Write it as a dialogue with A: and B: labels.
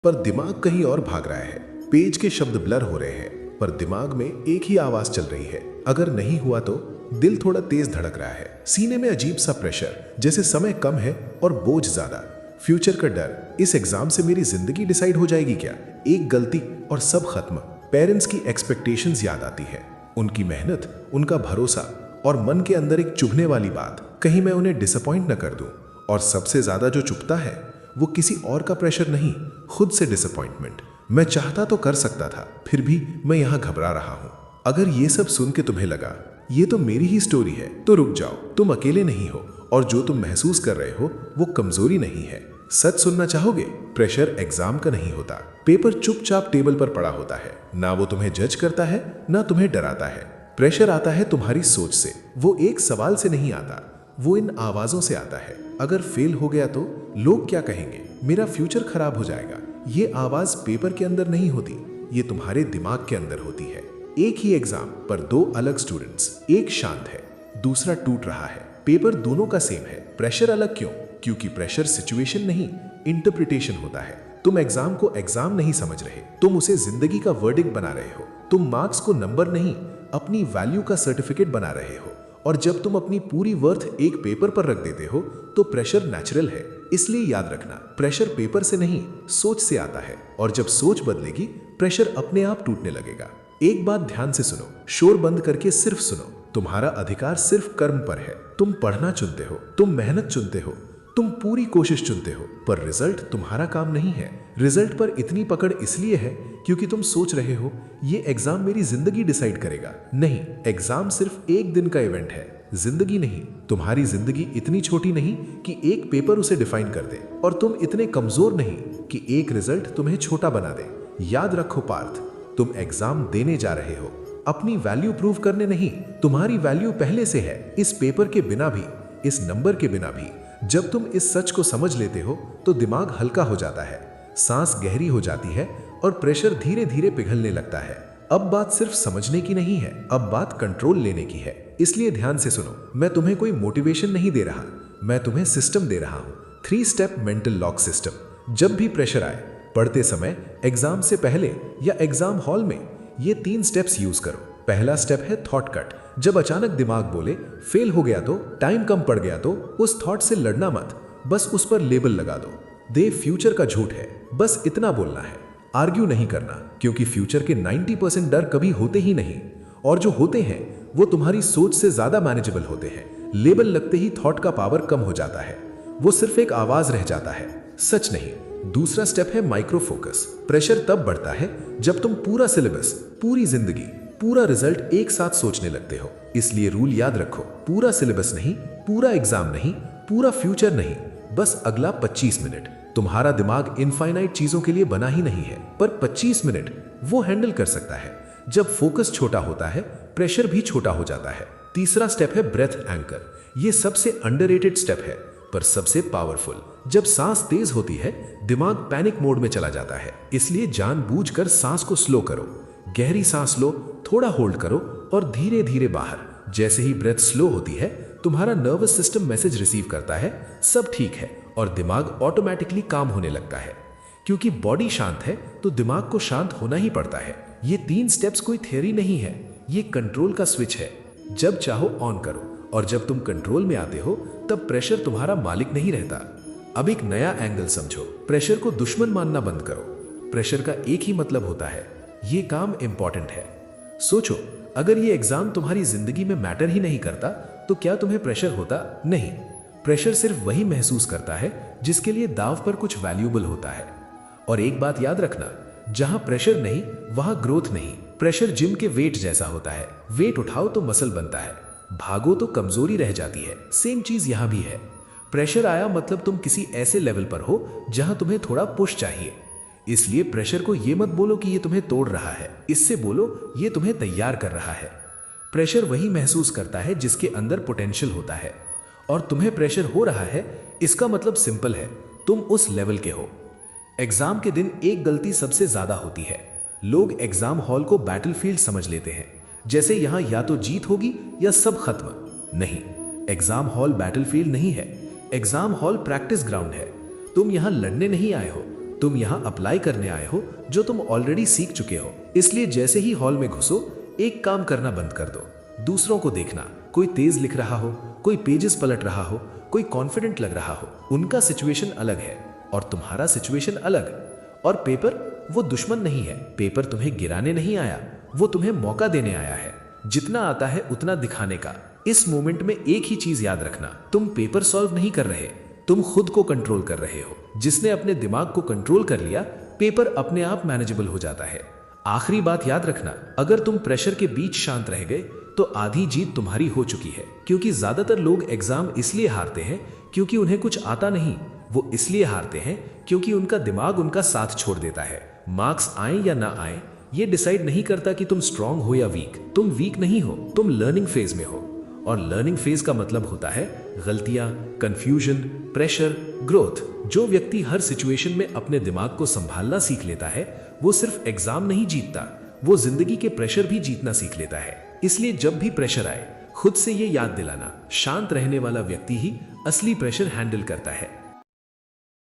A: पर दिमाग कहीं और भाग रहा है। पेज के शब्द ब्लर हो रहे हैं पर दिमाग में एक ही आवाज चल रही है, अगर नहीं हुआ तो। दिल थोड़ा तेज धड़क रहा है, सीने में अजीब सा प्रेशर, जैसे समय कम है और बोझ ज्यादा। फ्यूचर का डर, इस एग्जाम से मेरी जिंदगी डिसाइड हो जाएगी क्या? एक गलती और सब खत्म। पेरेंट्स की एक्सपेक्टेशंस याद आती है, उनकी मेहनत, उनका भरोसा, और मन के अंदर एक चुभने वाली बात, कहीं मैं उन्हें डिसअपॉइंट न कर दूं। और सबसे ज्यादा जो चुभता है वो किसी और का प्रेशर नहीं, खुद से डिसअपॉइंटमेंट। मैं चाहता तो कर सकता था, फिर भी मैं यहाँ घबरा रहा हूँ। अगर ये सब सुन के तुम्हें लगा ये तो मेरी ही स्टोरी है, तो रुक जाओ, तुम अकेले नहीं हो, और जो तुम महसूस कर रहे हो वो कमजोरी नहीं है। सच सुनना चाहोगे? प्रेशर एग्जाम का नहीं होता। पेपर चुपचाप टेबल पर पड़ा होता है, ना वो तुम्हें जज करता है ना तुम्हें डराता है। प्रेशर आता है तुम्हारी सोच से, वो एक सवाल से नहीं आता, वो इन आवाजों से आता है। अगर फेल हो गया तो लोग क्या कहेंगे, मेरा फ्यूचर खराब हो जाएगा। ये आवाज पेपर के अंदर नहीं होती, ये तुम्हारे दिमाग के अंदर होती है। एक ही एग्जाम पर दो अलग स्टूडेंट्स, एक शांत है, दूसरा टूट रहा है। पेपर दोनों का सेम है, प्रेशर अलग क्यों? क्योंकि प्रेशर सिचुएशन नहीं, इंटरप्रिटेशन होता है। तुम एग्जाम को एग्जाम नहीं समझ रहे, तुम उसे जिंदगी का वर्डिक्ट बना रहे हो। तुम मार्क्स को नंबर नहीं, अपनी वैल्यू का सर्टिफिकेट बना रहे हो। और जब तुम अपनी पूरी वर्थ एक पेपर पर रख देते हो तो प्रेशर नेचुरल है। इसलिए याद रखना, प्रेशर पेपर से नहीं, सोच से आता है। और जब सोच बदलेगी, प्रेशर अपने आप टूटने लगेगा। एक बात ध्यान से सुनो, शोर बंद करके सिर्फ सुनो। तुम्हारा अधिकार सिर्फ कर्म पर है। तुम पढ़ना चुनते हो, तुम मेहनत चुनते हो, तुम पूरी कोशिश चुनते हो, पर रिजल्ट तुम्हारा काम नहीं है। रिजल्ट पर इतनी पकड़ इसलिए है क्योंकि तुम सोच रहे हो ये एग्जाम मेरी जिंदगी डिसाइड करेगा। नहीं, एग्जाम सिर्फ एक दिन का इवेंट है, जिंदगी नहीं। तुम्हारी जिंदगी इतनी छोटी नहीं कि एक पेपर उसे डिफाइन कर दे, और तुम इतने कमजोर नहीं कि एक रिजल्ट तुम्हें छोटा बना दे। याद रखो पार्थ, तुम एग्जाम देने जा रहे हो, अपनी वैल्यू प्रूव करने नहीं। तुम्हारी वैल्यू पहले से है, इस पेपर के बिना भी, इस नंबर के बिना भी। जब तुम इस सच को समझ लेते हो तो दिमाग हल्का हो जाता है, सांस गहरी हो जाती है, और प्रेशर धीरे धीरे पिघलने लगता है। अब बात सिर्फ समझने की नहीं है, अब बात कंट्रोल लेने की है। इसलिए ध्यान से सुनो, मैं तुम्हें कोई मोटिवेशन नहीं दे रहा, मैं तुम्हें सिस्टम दे रहा हूँ। 3 स्टेप मेंटल लॉक सिस्टम। जब भी प्रेशर आए, पढ़ते समय, एग्जाम से पहले या एग्जाम हॉल में, ये 3 स्टेप्स यूज करो। पहला स्टेप है थॉट कट। जब अचानक दिमाग बोले फेल हो गया तो, टाइम कम पड़ गया तो, उस थॉट से लड़ना मत, बस उस पर लेबल लगा दो। दे फ्यूचर का झूठ है, बस इतना बोलना है। आर्ग्यू नहीं करना, क्योंकि फ्यूचर के 90% डर कभी होते ही नहीं, और जो होते हैं वो तुम्हारी सोच से ज्यादा मैनेजेबल होते हैं। लेबल लगते ही थॉट का पावर कम हो जाता है, वो सिर्फ एक आवाज रह जाता है, सच नहीं। दूसरा स्टेप है माइक्रो फोकस। प्रेशर तब बढ़ता है जब तुम पूरा सिलेबस, पूरी जिंदगी, पूरा रिजल्ट एक साथ सोचने लगते हो। इसलिए रूल याद रखो, पूरा सिलेबस नहीं, पूरा एग्जाम नहीं, पूरा फ्यूचर नहीं, बस अगला 25 मिनट। तुम्हारा दिमाग इनफाइनाइट चीजों के लिए बना ही नहीं है, पर 25 मिनट वो हैंडल कर सकता है। जब फोकस छोटा होता है, प्रेशर भी छोटा हो जाता है। तीसरा स्टेप है ब्रेथ एंकर। ये सबसे अंडररेटेड स्टेप है, पर सबसे पावरफुल। जब सांस तेज होती है, दिमाग पैनिक मोड में चला जाता है। इसलिए जानबूझकर सांस को स्लो करो। गहरी सांस लो, थोड़ा होल्ड करो, और धीरे धीरे बाहर। जैसे ही ब्रेथ स्लो होती है, तुम्हारा नर्वस सिस्टम मैसेज रिसीव करता है, सब ठीक है, और दिमाग ऑटोमेटिकली काम होने लगता है। क्योंकि बॉडी शांत है तो दिमाग को शांत होना ही पड़ता है। ये 3 स्टेप्स कोई थ्योरी नहीं है, ये कंट्रोल का स्विच है। जब चाहो ऑन करो, और जब तुम कंट्रोल में आते हो तब प्रेशर तुम्हारा मालिक नहीं रहता। अब एक नया एंगल समझो, प्रेशर को दुश्मन मानना बंद करो। प्रेशर का एक ही मतलब होता है, ये काम इंपॉर्टेंट है। सोचो, अगर ये एग्जाम तुम्हारी जिंदगी में मैटर ही नहीं करता तो क्या तुम्हें प्रेशर होता? नहीं। प्रेशर सिर्फ वही महसूस करता है जिसके लिए दाव पर कुछ वैल्यूबल होता है। और एक बात याद रखना, जहां प्रेशर नहीं वहां ग्रोथ नहीं। प्रेशर जिम के वेट जैसा होता है, वेट उठाओ तो मसल बनता है, भागो तो कमजोरी रह जाती है। सेम चीज यहां भी है। प्रेशर आया मतलब तुम किसी ऐसे लेवल पर हो जहां तुम्हें थोड़ा पुश चाहिए। इसलिए प्रेशर को ये मत बोलो कि ये तुम्हें तोड़ रहा है, इससे बोलो ये तुम्हें तैयार कर रहा है। प्रेशर वही महसूस करता है जिसके अंदर पोटेंशियल होता है, और तुम्हें प्रेशर हो रहा है, इसका मतलब सिंपल है, तुम उस लेवल के हो। एग्जाम के दिन एक गलती सबसे ज्यादा होती है। लोग एग्जाम हॉल को बैटलफील्ड समझ लेते हैं, जैसे यहां या तो जीत होगी या सब खत्म। नहीं, एग्जाम हॉल बैटलफील्ड नहीं है, एग्जाम हॉल प्रैक्टिस ग्राउंड है। तुम यहां लड़ने नहीं आए हो,
B: तुम यहाँ अप्लाई करने आए हो जो तुम ऑलरेडी सीख चुके हो। इसलिए जैसे ही हॉल में घुसो, एक काम करना बंद कर दो, दूसरों को देखना। कोई तेज लिख रहा हो, कोई पेजेस पलट रहा हो, कोई कॉन्फिडेंट लग रहा हो, उनका सिचुएशन अलग है और तुम्हारा सिचुएशन अलग। और पेपर वो दुश्मन नहीं है। पेपर तुम्हें गिराने नहीं आया, वो तुम्हें मौका देने आया है। जितना आता है उतना दिखाने का। इस मोमेंट में एक ही चीज याद रखना, तुम पेपर सॉल्व नहीं कर रहे, तुम खुद को कंट्रोल कर रहे हो। जिसने अपने दिमाग को कंट्रोल कर लिया, पेपर अपने आप मैनेजेबल हो जाता है। आखिरी बात याद रखना, अगर तुम प्रेशर के बीच शांत रह गए तो आधी जीत तुम्हारी हो चुकी है। क्योंकि ज्यादातर लोग एग्जाम इसलिए हारते हैं क्योंकि उन्हें कुछ आता नहीं, वो इसलिए हारते हैं क्योंकि उनका दिमाग उनका साथ छोड़ देता है। मार्क्स आए या ना आए, ये डिसाइड नहीं करता कि तुम स्ट्रांग हो या वीक। तुम वीक नहीं हो, तुम लर्निंग फेज में हो। और लर्निंग फेज का मतलब होता है गलतियां, कंफ्यूजन, प्रेशर, ग्रोथ। जो व्यक्ति हर सिचुएशन में अपने दिमाग को संभालना सीख लेता है, वो सिर्फ एग्जाम नहीं जीतता, वो जिंदगी के प्रेशर भी जीतना सीख लेता है। इसलिए जब भी प्रेशर आए, खुद से ये याद दिलाना, शांत रहने वाला व्यक्ति ही असली प्रेशर हैंडल करता है।